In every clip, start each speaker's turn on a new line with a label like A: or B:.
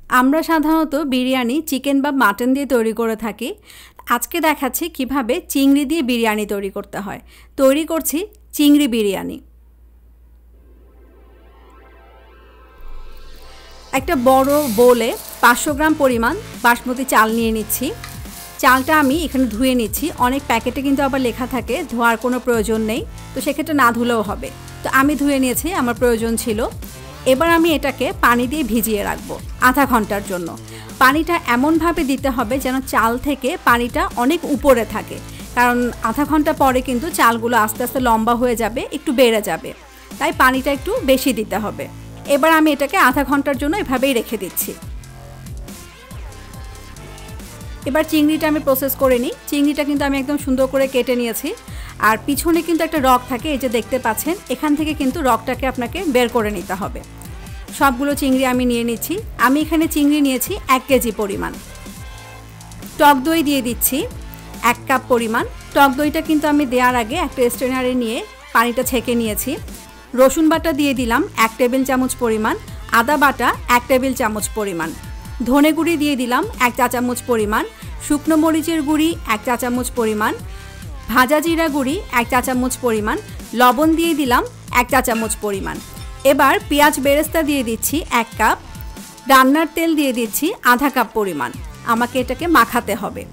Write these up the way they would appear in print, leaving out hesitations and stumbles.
A: আমরা সাধারণত বিরিয়ানি চিকেন বা মাটন দিয়ে তৈরি করে থাকি। আজকে দেখাচ্ছি কিভাবে চিংড়ি দিয়ে বিরিয়ানি তৈরি করতে হয়। তৈরি করছি চিংড়ি বিরিয়ানি। একটা বড় বোলে 500 গ্রাম পরিমাণ বাসমতি চাল নিয়ে নিচ্ছি। চালটা আমি এখানে ধুয়ে নিচ্ছি। অনেক প্যাকেটে কিন্তু আবার লেখা থাকে ধোয়ার কোনো প্রয়োজন নেই, তো সেক্ষেত্রে না ধুলেও হবে। তো আমি ধুয়ে নিয়েছি, আমার প্রয়োজন ছিল। এবার আমি এটাকে পানি দিয়ে ভিজিয়ে রাখবো আধা ঘন্টার জন্য। পানিটা এমনভাবে দিতে হবে যেন চাল থেকে পানিটা অনেক উপরে থাকে, কারণ আধা ঘন্টা পরে কিন্তু চালগুলো আস্তে আস্তে লম্বা হয়ে যাবে, একটু বেড়ে যাবে, তাই পানিটা একটু বেশি দিতে হবে। এবার আমি এটাকে আধা ঘন্টার জন্য এভাবেই রেখে দিচ্ছি। এবার চিংড়িটা আমি প্রসেস করে নিই। চিংড়িটা কিন্তু আমি একদম সুন্দর করে কেটে নিয়েছি। আর পিছনে কিন্তু একটা রগ থাকে, এই যে দেখতে পাচ্ছেন, এখান থেকে কিন্তু রগটাকে আপনাকে বের করে নিতে হবে। সবগুলো চিংড়ি আমি নিয়ে নিচ্ছি। আমি এখানে চিংড়ি নিয়েছি 1 কেজি পরিমাণ। টক দই দিয়ে দিচ্ছি 1 কাপ পরিমাণ। টক দইটা কিন্তু আমি দেওয়ার আগে একটা স্ট্রেনারে নিয়ে পানিটা ছেঁকে নিয়েছি। রসুন বাটা দিয়ে দিলাম 1 টেবিল চামচ পরিমাণ। আদা বাটা 1 টেবিল চামচ পরিমাণ। ধনে গুঁড়ি দিয়ে দিলাম 1 চা চামচ পরিমাণ। শুকনো মরিচের গুঁড়ি 1 চা চামচ পরিমাণ। ভাজা জিরা গুঁড়ি 1 চা চামচ পরিমাণ। লবণ দিয়ে দিলাম 1 চা চামচ পরিমাণ। এবার পেঁয়াজ বেরেস্তা দিয়ে দিচ্ছি 1 কাপ। রান্নার তেল দিয়ে দিচ্ছি আধা কাপ পরিমাণ। আমাকে এটাকে মাখাতে হবে,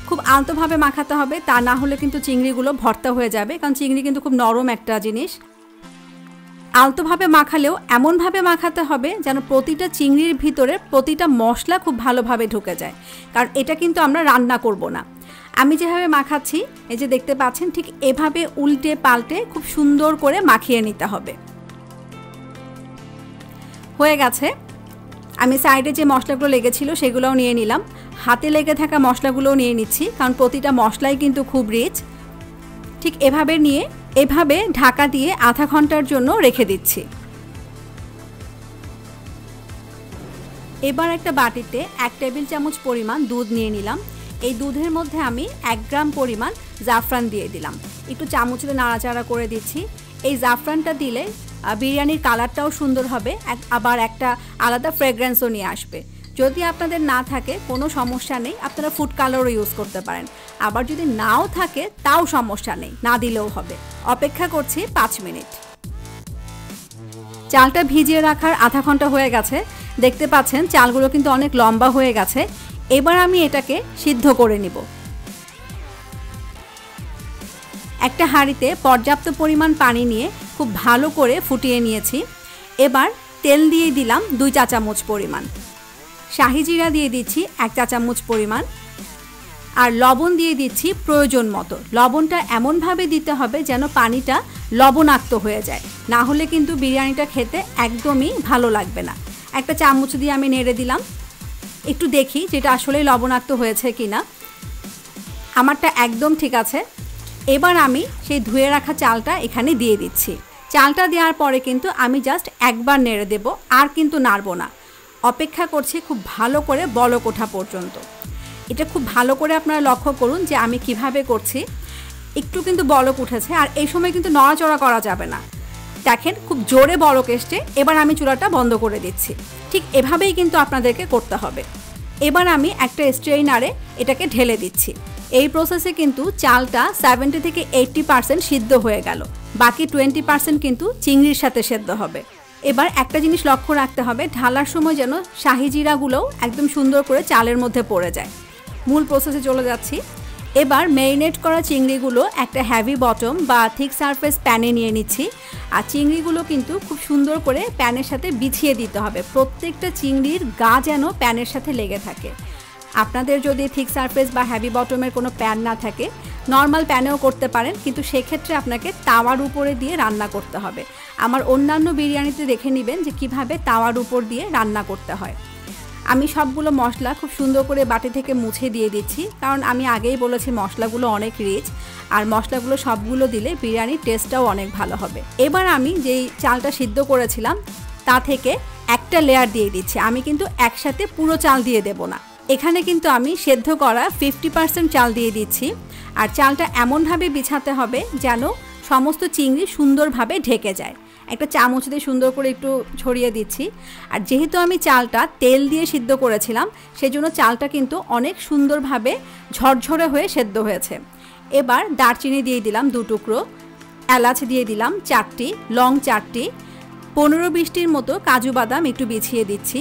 A: খুব আলতোভাবে মাখাতে হবে, তা না হলে কিন্তু চিংড়িগুলো ভর্তা হয়ে যাবে, কারণ চিংড়ি কিন্তু খুব নরম একটা জিনিস। আলতোভাবে মাখালেও এমনভাবে মাখাতে হবে যেন প্রতিটা চিংড়ির ভিতরে প্রতিটা মশলা খুব ভালোভাবে ঢুকে যায়, কারণ এটা কিন্তু আমরা রান্না করব না। আমি যেভাবে মাখাচ্ছি, এই যে দেখতে পাচ্ছেন, ঠিক এভাবে উল্টে পাল্টে খুব সুন্দর করে মাখিয়ে নিতে হবে। হয়ে গেছে। আমি সাইডে যে মশলাগুলো লেগেছিল সেগুলোও নিয়ে নিলাম। হাতে লেগে থাকা মশলাগুলোও নিয়ে নিচ্ছি, কারণ প্রতিটা মশলাই কিন্তু খুব রিচ। ঠিক এভাবে নিয়ে এভাবে ঢাকা দিয়ে আধা ঘন্টার জন্য রেখে দিচ্ছি। এবার একটা বাটিতে 1 টেবিল চামচ পরিমাণ দুধ নিয়ে নিলাম। এই দুধের মধ্যে আমি 1 গ্রাম পরিমাণ জাফরান দিয়ে দিলাম। একটু চামচে নাড়াচাড়া করে দিচ্ছি। এই জাফরানটা দিলে বিরিয়ানির কালারটাও সুন্দর হবে, আবার একটা আলাদা ফ্রেগ্রেন্সও নিয়ে আসবে। যদি আপনাদের না থাকে কোনো সমস্যা নেই, আপনারা ফুড কালারও ইউজ করতে পারেন। আবার যদি নাও থাকে তাও সমস্যা নেই, না দিলেও হবে। অপেক্ষা করছি 5 মিনিট। চালটা ভিজিয়ে রাখার আধা ঘন্টা হয়ে গেছে। দেখতে পাচ্ছেন চালগুলো কিন্তু অনেক লম্বা হয়ে গেছে। এবার আমি এটাকে সিদ্ধ করে নিব। একটা হাঁড়িতে পর্যাপ্ত পরিমাণ পানি নিয়ে খুব ভালো করে ফুটিয়ে নিয়েছি। এবার তেল দিয়ে দিলাম 2 চা চামচ পরিমাণ। শাহি জিরা দিয়ে দিচ্ছি 1 চা চামচ পরিমাণ। আর লবণ দিয়ে দিচ্ছি প্রয়োজন মতো। লবণটা এমনভাবে দিতে হবে যেন পানিটা লবণাক্ত হয়ে যায়, না হলে কিন্তু বিরিয়ানিটা খেতে একদমই ভালো লাগবে না। একটা চামচ দিয়ে আমি নেড়ে দিলাম, একটু দেখি যেটা আসলে লবণাক্ত হয়েছে কিনা। আমারটা একদম ঠিক আছে। এবার আমি সেই ধুয়ে রাখা চালটা এখানে দিয়ে দিচ্ছি। চালটা দেওয়ার পরে কিন্তু আমি জাস্ট একবার নেড়ে দেব, আর কিন্তু নাড়ব না। অপেক্ষা করছি খুব ভালো করে বলক ওঠা পর্যন্ত। এটা খুব ভালো করে আপনারা লক্ষ্য করুন যে আমি কিভাবে করছি। একটু কিন্তু বলক উঠেছে, আর এই সময় কিন্তু নড়াচড়া করা যাবে না। দেখেন খুব জোরে বলক এসছে। এবার আমি চুলাটা বন্ধ করে দিচ্ছি। ঠিক এভাবেই কিন্তু আপনাদেরকে করতে হবে। এবার আমি একটা স্ট্রেইনারে এটাকে ঢেলে দিচ্ছি। এই প্রসেসে কিন্তু চালটা 70 থেকে 80% সিদ্ধ হয়ে গেল, বাকি 20% কিন্তু চিংড়ির সাথে সেদ্ধ হবে। এবার একটা জিনিস লক্ষ্য রাখতে হবে, ঢালার সময় যেন শাহি জিরাগুলোও একদম সুন্দর করে চালের মধ্যে পড়ে যায়। মূল প্রসেসে চলে যাচ্ছি। এবার ম্যারিনেট করা চিংড়িগুলো একটা হেভি বটম বা থিক সারফেস প্যানে নিয়ে নিচ্ছি। আর চিংড়িগুলো কিন্তু খুব সুন্দর করে প্যানের সাথে বিছিয়ে দিতে হবে। প্রত্যেকটা চিংড়ির গা যেন প্যানের সাথে লেগে থাকে। আপনাদের যদি থিক সারফেস বা হেভি বটমের কোনো প্যান না থাকে, নর্মাল প্যানেও করতে পারেন, কিন্তু সেক্ষেত্রে আপনাকে তাওয়ার উপরে দিয়ে রান্না করতে হবে। আমার অন্যান্য বিরিয়ানিতে দেখে নেবেন যে কিভাবে তাওয়ার উপর দিয়ে রান্না করতে হয়। আমি সবগুলো মশলা খুব সুন্দর করে বাটি থেকে মুছে দিয়ে দিচ্ছি, কারণ আমি আগেই বলেছি মশলাগুলো অনেক রিচ, আর মশলাগুলো সবগুলো দিলে বিরিয়ানির টেস্টটাও অনেক ভালো হবে। এবার আমি যেই চালটা সিদ্ধ করেছিলাম তা থেকে একটা লেয়ার দিয়ে দিচ্ছি। আমি কিন্তু একসাথে পুরো চাল দিয়ে দেব না। এখানে কিন্তু আমি সেদ্ধ করা 50% চাল দিয়ে দিচ্ছি। আর চালটা এমনভাবে বিছাতে হবে যেন সমস্ত চিংড়ি সুন্দরভাবে ঢেকে যায়। একটা চামচ দিয়ে সুন্দর করে একটু ছড়িয়ে দিচ্ছি। আর যেহেতু আমি চালটা তেল দিয়ে সিদ্ধ করেছিলাম, সেজন্য চালটা কিন্তু অনেক সুন্দরভাবে ঝরঝরে হয়ে সেদ্ধ হয়েছে। এবার দারচিনি দিয়ে দিলাম 2 টুকরো, এলাচ দিয়ে দিলাম 4টি, লং 4টি, 15-20টির মতো কাজু বাদাম একটু বিছিয়ে দিচ্ছি,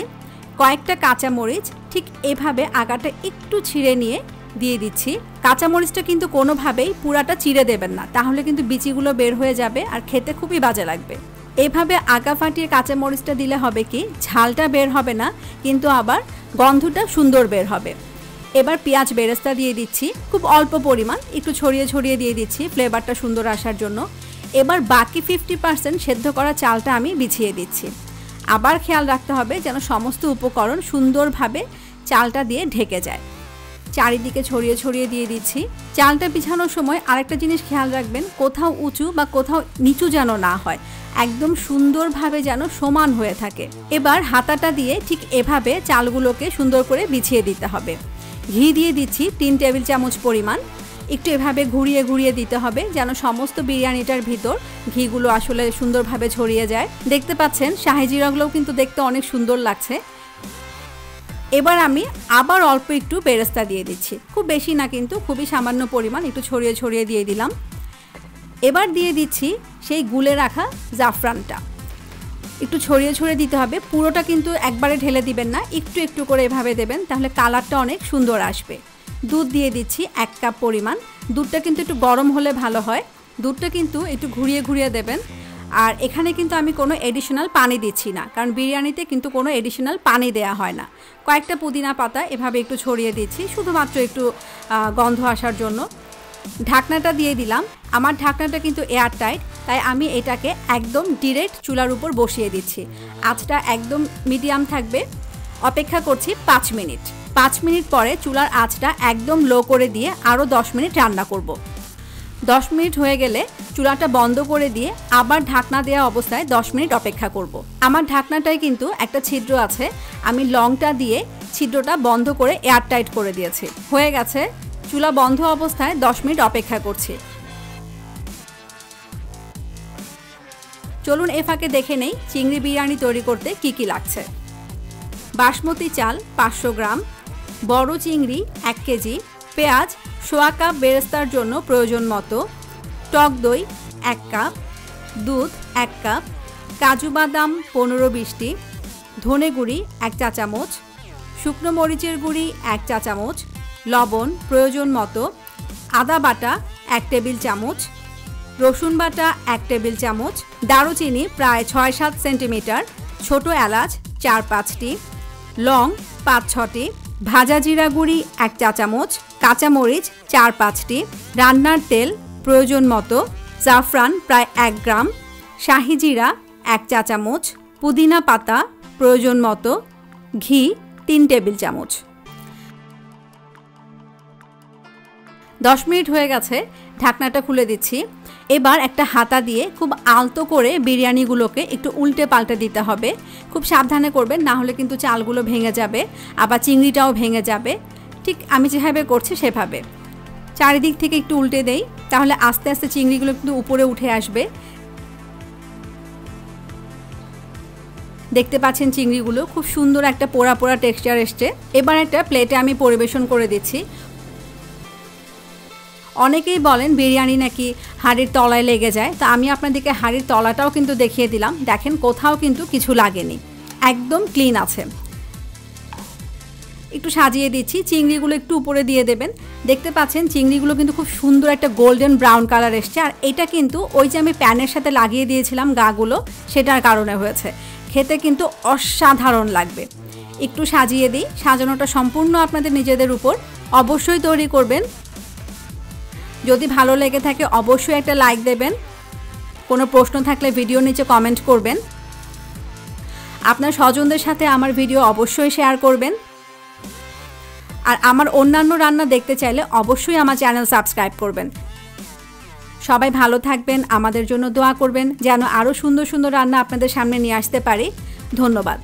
A: কয়েকটা কাঁচামরিচ ঠিক এভাবে আগাটা একটু ছিঁড়ে নিয়ে দিয়ে দিচ্ছি। কাঁচামরিচটা কিন্তু কোনোভাবেই পুরাটা চিড়ে দেবেন না, তাহলে কিন্তু বিচিগুলো বের হয়ে যাবে আর খেতে খুবই বাজে লাগবে। এভাবে আগা ফাটিয়ে কাঁচামরিচটা দিলে হবে কি, ঝালটা বের হবে না, কিন্তু আবার গন্ধটা সুন্দর বের হবে। এবার পেঁয়াজ বেরেস্তা দিয়ে দিচ্ছি, খুব অল্প পরিমাণ, একটু ছড়িয়ে ছড়িয়ে দিয়ে দিচ্ছি ফ্লেভারটা সুন্দর আসার জন্য। এবার বাকি 50% সেদ্ধ করা চালটা আমি বিছিয়ে দিচ্ছি। আবার খেয়াল রাখতে হবে যেন সমস্ত উপকরণ সুন্দরভাবে চালটা দিয়ে ঢেকে যায়। চারিদিকে ছড়িয়ে ছড়িয়ে দিয়ে দিচ্ছি। চালটা বিছানোর সময় আরেকটা জিনিস খেয়াল রাখবেন, কোথাও উঁচু বা কোথাও নিচু যেন না হয়, একদম সুন্দরভাবে যেন সমান হয়ে থাকে। এবার হাতাটা দিয়ে ঠিক এভাবে চালগুলোকে সুন্দর করে বিছিয়ে দিতে হবে। ঘি দিয়ে দিচ্ছি 3 টেবিল চামচ পরিমাণ, একটু এভাবে ঘুরিয়ে ঘুরিয়ে দিতে হবে যেন সমস্ত বিরিয়ানিটার ভিতর ঘিগুলো আসলে সুন্দরভাবে ছড়িয়ে যায়। দেখতে পাচ্ছেন শাহি জিরাগুলোও কিন্তু দেখতে অনেক সুন্দর লাগছে। এবার আমি আবার অল্প একটু বেরেস্তা দিয়ে দিচ্ছি, খুব বেশি না কিন্তু খুবই সামান্য পরিমাণ, একটু ছড়িয়ে ছড়িয়ে দিয়ে দিলাম। এবার দিয়ে দিচ্ছি সেই গুলে রাখা জাফরানটা, একটু ছড়িয়ে ছড়িয়ে দিতে হবে, পুরোটা কিন্তু একবারে ঢেলে দিবেন না, একটু একটু করে এভাবে দেবেন, তাহলে কালারটা অনেক সুন্দর আসবে। দুধ দিয়ে দিচ্ছি 1 কাপ পরিমাণ, দুধটা কিন্তু একটু গরম হলে ভালো হয়, দুধটা কিন্তু একটু ঘুরিয়ে ঘুরিয়ে দেবেন। আর এখানে কিন্তু আমি কোনো এডিশনাল পানি দিচ্ছি না, কারণ বিরিয়ানিতে কিন্তু কোনো এডিশনাল পানি দেয়া হয় না। কয়েকটা পুদিনা পাতা এভাবে একটু ছড়িয়ে দিচ্ছি, শুধুমাত্র একটু গন্ধ আসার জন্য। ঢাকনাটা দিয়ে দিলাম, আমার ঢাকনাটা কিন্তু এয়ার টাইট, তাই আমি এটাকে একদম ডিরেক্ট চুলার উপর বসিয়ে দিচ্ছি। আঁচটা একদম মিডিয়াম থাকবে। অপেক্ষা করছি 5 মিনিট। 5 মিনিট পরে চুলার আঁচটা একদম লো করে দিয়ে আরও 10 মিনিট রান্না করব। 10 মিনিট হয়ে গেলে চুলাটা বন্ধ করে দিয়ে আবার ঢাকনা দেওয়া অবস্থায় 10 মিনিট অপেক্ষা করব। আমার ঢাকনাটায় কিন্তু একটা ছিদ্র আছে, আমি লংটা দিয়ে ছিদ্রটা বন্ধ করে এয়ার টাইট করে দিয়েছি। হয়ে গেছে, চুলা বন্ধ অবস্থায় 10 মিনিট অপেক্ষা করছি। চলুন এ ফাঁকে দেখে নেই চিংড়ি বিরিয়ানি তৈরি করতে কি কি লাগছে। বাসমতি চাল 500 গ্রাম, বড় চিংড়ি 1 কেজি, পেঁয়াজ 1/4 কাপ বেরেস্তার জন্য প্রয়োজন মতো, টক দই 1 কাপ, দুধ 1 কাপ, কাজু বাদাম 15-20টি, ধনে গুঁড়ি 1 চা চামচ, শুকনো মরিচের গুঁড়ি 1 চা চামচ, লবণ প্রয়োজন মতো, আদা বাটা 1 টেবিল চামচ, রসুন বাটা 1 টেবিল চামচ, দারুচিনি প্রায় 6-7 সেন্টিমিটার, ছোট এলাচ 4-5টি, লং 5-6টি, ভাজা জিরা গুঁড়ি 1 চা চামচ, কাঁচামরিচ 4-5টি, রান্নার তেল প্রয়োজন মতো, জাফরান প্রায় 1 গ্রাম, শাহি জিরা 1 চা চামচ, পুদিনা পাতা প্রয়োজন মতো, ঘি 3 টেবিল চামচ। 10 মিনিট হয়ে গেছে, ঢাকনাটা খুলে দিচ্ছি। এবার একটা হাতা দিয়ে খুব আলতো করে বিরিয়ানিগুলোকে একটু উল্টে পাল্টে দিতে হবে। খুব সাবধানে করবেন, না হলে কিন্তু চালগুলো ভেঙে যাবে, আবার চিংড়িটাও ভেঙে যাবে। ঠিক আমি যেভাবে করছি সেভাবে চারিদিক থেকে একটু উল্টে দেই, তাহলে আস্তে আস্তে চিংড়িগুলো কিন্তু উপরে উঠে আসবে। দেখতে পাচ্ছেন চিংড়িগুলো খুব সুন্দর একটা পোড়া পোড়া টেক্সচার এসছে। এবার একটা প্লেটে আমি পরিবেশন করে দিচ্ছি। অনেকেই বলেন বিরিয়ানি নাকি হাঁড়ির তলায় লেগে যায়, তো আমি আপনাদেরকে হাঁড়ির তলাটাও কিন্তু দেখিয়ে দিলাম। দেখেন কোথাও কিন্তু কিছু লাগেনি, একদম ক্লিন আছে। একটু সাজিয়ে দিচ্ছি, চিংড়িগুলো একটু উপরে দিয়ে দেবেন। দেখতে পাচ্ছেন চিংড়িগুলো কিন্তু খুব সুন্দর একটা গোল্ডেন ব্রাউন কালার এসছে, আর এটা কিন্তু ওই যে আমি প্যানের সাথে লাগিয়ে দিয়েছিলাম গাগুলো, সেটার কারণে হয়েছে। খেতে কিন্তু অসাধারণ লাগবে। একটু সাজিয়ে দিই, সাজানোটা সম্পূর্ণ আপনাদের নিজেদের উপর, অবশ্যই তৈরি করবেন। যদি ভালো লেগে থাকে অবশ্যই একটা লাইক দেবেন, কোনো প্রশ্ন থাকলে ভিডিও নিচে কমেন্ট করবেন, আপনার স্বজনদের সাথে আমার ভিডিও অবশ্যই শেয়ার করবেন। আর আমার অন্যান্য রান্না দেখতে চাইলে অবশ্যই আমার চ্যানেল সাবস্ক্রাইব করবেন। সবাই ভালো থাকবেন, আমাদের জন্য দোয়া করবেন যেন আরও সুন্দর সুন্দর রান্না আপনাদের সামনে নিয়ে আসতে পারি। ধন্যবাদ।